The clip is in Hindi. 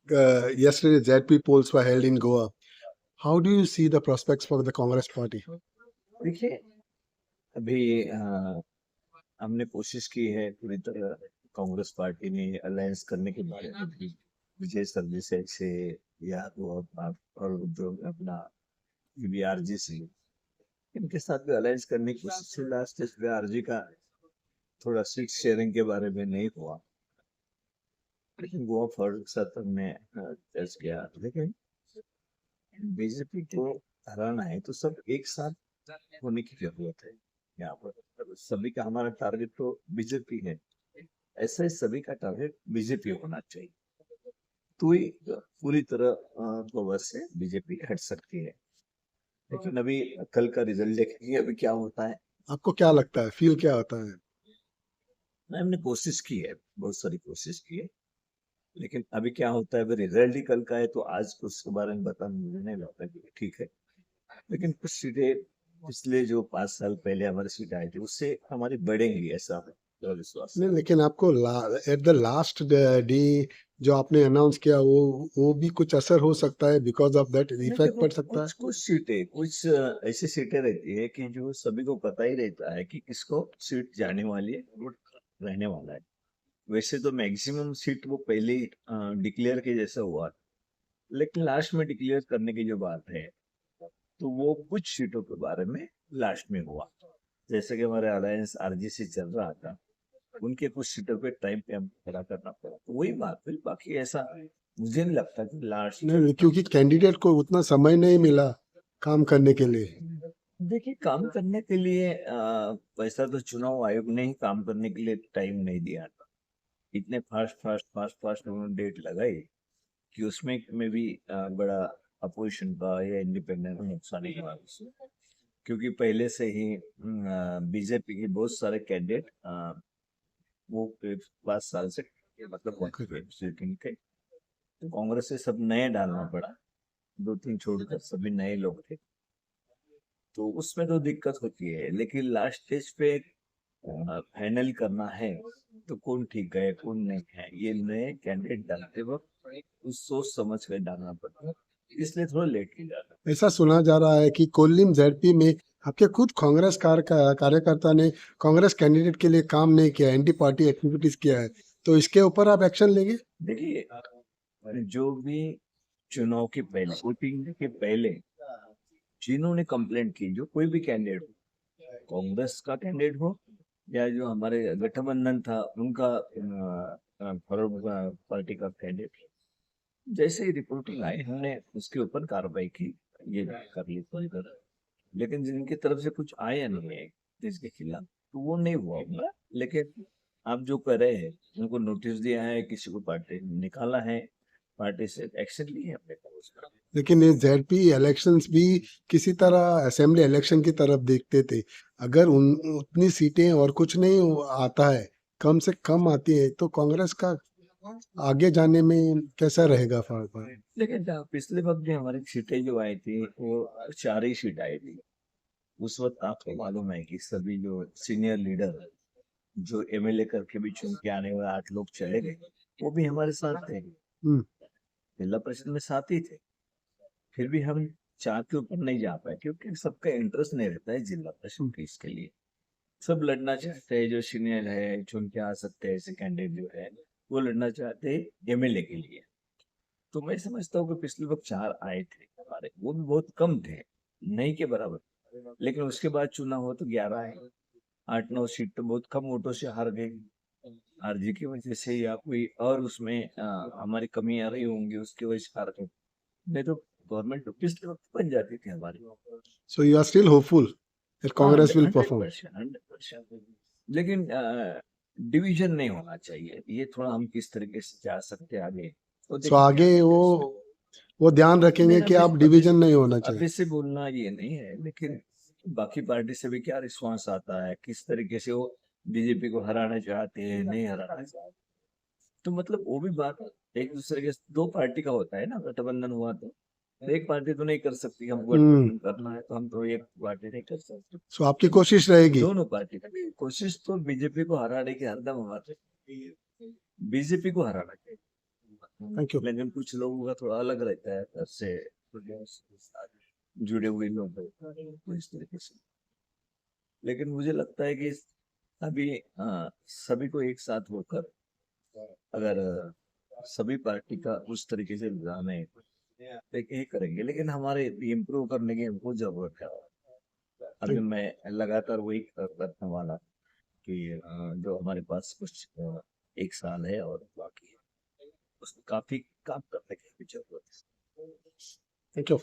Yesterday, ZP polls were held in Goa. How do you see the prospects for the Congress party? देखिए, अभी हमने कोशिश की है पूरी तरह कांग्रेस पार्टी ने अलायंस करने के बारे में भी विजय सर्विसेज से या तो और जो अपना यूबीआरजी से इनके साथ भी अलायंस करने की कोशिश से लास्ट यूबीआरजी का थोड़ा सीट शेयरिंग के बारे में नहीं हुआ, लेकिन गोवा फॉर साथ हमने चर्च किया। लेकिन बीजेपी को हराना है तो सब एक साथ होने की जरूरत है। यहाँ पर सभी का हमारा टारगेट तो बीजेपी है, ऐसा ही सभी का टारगेट बीजेपी होना चाहिए, तो ही पूरी तरह गोवा से बीजेपी हट सकती है। लेकिन अभी कल का रिजल्ट देखेंगे अभी क्या होता है। आपको क्या लगता है, फील क्या होता है? हमने कोशिश की है, बहुत सारी कोशिश की है, लेकिन अभी क्या होता है, अभी रिजल्ट ही कल का है तो आज उसके बारे में बताना मुझे नहीं लगता कि ठीक है। लेकिन कुछ सीटें पिछले जो 5 साल पहले हमारी सीट आई थी उससे हमारी बढ़ेंगी, ऐसा मेरा विश्वास नहीं, है। लेकिन आपको एट द लास्ट डे जो आपने अनाउंस किया वो भी कुछ असर हो सकता है, बिकॉज ऑफ दैट नहीं इफेक्ट देखो, पड़ सकता है। कुछ कुछ सीटें, कुछ ऐसी सीटें रहती है कि जो सभी को पता ही रहता है कि किसको सीट जाने वाली है, वो रहने वाला है। वैसे तो मैक्सिमम सीट वो पहले ही डिक्लेयर के जैसा हुआ, लेकिन लास्ट में डिक्लेयर करने की जो बात है तो वो कुछ सीटों के बारे में लास्ट में हुआ। जैसे कि हमारे अलायंस आरजीसी चल रहा था, उनके कुछ सीटों पे टाइम पे हम खड़ा करना पड़ा, तो वही बात हुई। बाकी ऐसा मुझे नहीं लगता कि लास्ट। नहीं, क्योंकि कैंडिडेट को उतना समय नहीं मिला काम करने के लिए। देखिए, काम करने के लिए वैसा तो चुनाव आयोग ने ही काम करने के लिए टाइम नहीं दिया था। इतने फास्ट फास्ट फास्ट फास्ट उन्होंने डेट लगाई कि उसमें में भी बड़ा अपोजिशन का या इंडिपेंडेंट का नुकसान ही हुआ उससे। क्योंकि पहले से ही बीजेपी के बहुत सारे कैंडिडेट वो 5 साल से मतलब बन चुके हैं सिटिंग के, तो कांग्रेस से सब नए डालना पड़ा, 2-3 छोड़कर सभी नए लोग थे, तो उसमें तो दिक्कत होती है। लेकिन लास्ट स्टेज पे फाइनल करना है तो कौन ठीक है कौन नहीं है, ये नए कैंडिडेट डालते वक्त कुछ सोच समझ कर डालना पड़ता है, इसलिए थोड़ा लेट किया जाता है। ऐसा सुना जा रहा है कि कोल्लिम जेडपी में आपके खुद कांग्रेस कार्यकर्ता ने कांग्रेस कैंडिडेट के लिए काम नहीं किया, एंटी पार्टी एक्टिविटीज किया है, तो इसके ऊपर आप एक्शन लेंगे? देखिए, जो भी चुनाव के पहले, वोटिंग के पहले जिन्होंने कंप्लेंट की, जो कोई भी कैंडिडेट हो, कांग्रेस का कैंडिडेट हो या जो हमारे गठबंधन था उनका फॉरवर्ड पार्टी का कैंडिडेट, जैसे ही रिपोर्टिंग आई हमने उसके ऊपर कार्रवाई की, ये कर ली थोड़ी देर। लेकिन जिनकी तरफ से कुछ आया नहीं है देश के खिलाफ तो वो नहीं हुआ होगा। लेकिन आप जो कर रहे हैं, उनको नोटिस दिया है, किसी को पार्टी निकाला है, पार्टी से एक्शन ली है अपने को उसका। लेकिन ये जेडपी इलेक्शंस भी किसी तरह असेंबली इलेक्शन की तरफ देखते थे। अगर उतनी सीटें और कुछ नहीं आता है, कम से कम आती है, तो कांग्रेस का आगे जाने में कैसा रहेगा फायदा? लेकिन पिछले वक्त भी हमारी सीटें जो आई थी वो 4 ही सीट आई थी। उस वक्त आपको मालूम है कि सभी जो सीनियर लीडर जो एमएलए करके भी चुन के आने वाले 8 लोग चले गए, वो भी हमारे साथ थे, हम्म। जिला परिषद में साथ ही थे। फिर भी हम 4 के ऊपर नहीं जा पाए क्योंकि सबका इंटरेस्ट नहीं रहता है जिला परिषद के इसके लिए। सब लड़ना चाहते हैं, जो सीनियर है चुन के आ सकते हैं ऐसे कैंडिडेट जो है, वो लड़ना चाहते हैं एमएलए के लिए। तो मैं समझता हूँ कि पिछले वक्त 4 आए थे हमारे, वो भी बहुत कम थे, नहीं के बराबर। लेकिन उसके बाद चुनाव हो तो 11 आए, 8-9 सीट तो बहुत कम वोटों से हार गए। आरजी की वजह से या कोई और उसमें हमारी कमी आ रही होंगी उसकी वजह से हार गए, नहीं तो गवर्नमेंट तो पिछले वक्त बन जाती थी हमारी। So you are still hopeful that हाँ, Congress will hundred perform? Percent 100%। लेकिन डिवीजन नहीं होना चाहिए, ये थोड़ा हम किस तरीके से जा सकते हैं आगे, तो सो देखिए क्या आगे होता वो है इसमें। वो ध्यान रखेंगे नहीं, कि अभी आप अभी डिवीजन नहीं होना चाहिए। अभी से बोलना ये नहीं है, लेकिन बाकी पार्टी से भी क्या रिस्पांस आता है, किस तरीके से वो बीजेपी को हराना चाहते हैं नहीं हराना चाहते, तो मतलब वो भी बात एक दूसरे के, दो पार्टी का होता है ना गठबंधन हुआ तो एक पार्टी तो नहीं कर सकती, हमको हम्म। गठबंधन करना है तो हम तो एक पार्टी नहीं कर सकते। सो आपकी कोशिश रहेगी। दोनों पार्टी का कोशिश तो बीजेपी को हराने की हरदम हमारे, बीजेपी को हराना चाहिए। Thank you. लेकिन कुछ लोगों का थोड़ा अलग रहता है घर से जुड़े हुए लोग तो इस तरीके से। लेकिन मुझे लगता है कि अभी सभी को एक साथ होकर अगर सभी पार्टी का उस तरीके से जाने ये करेंगे, लेकिन हमारे इम्प्रूव करने की हमको जरूरत है। अभी थैंक मैं लगातार वही करने वाला कि जो हमारे पास कुछ 1 साल है और बाकी है उसमें काफी काम करने की भी जरूरत है। Thank you.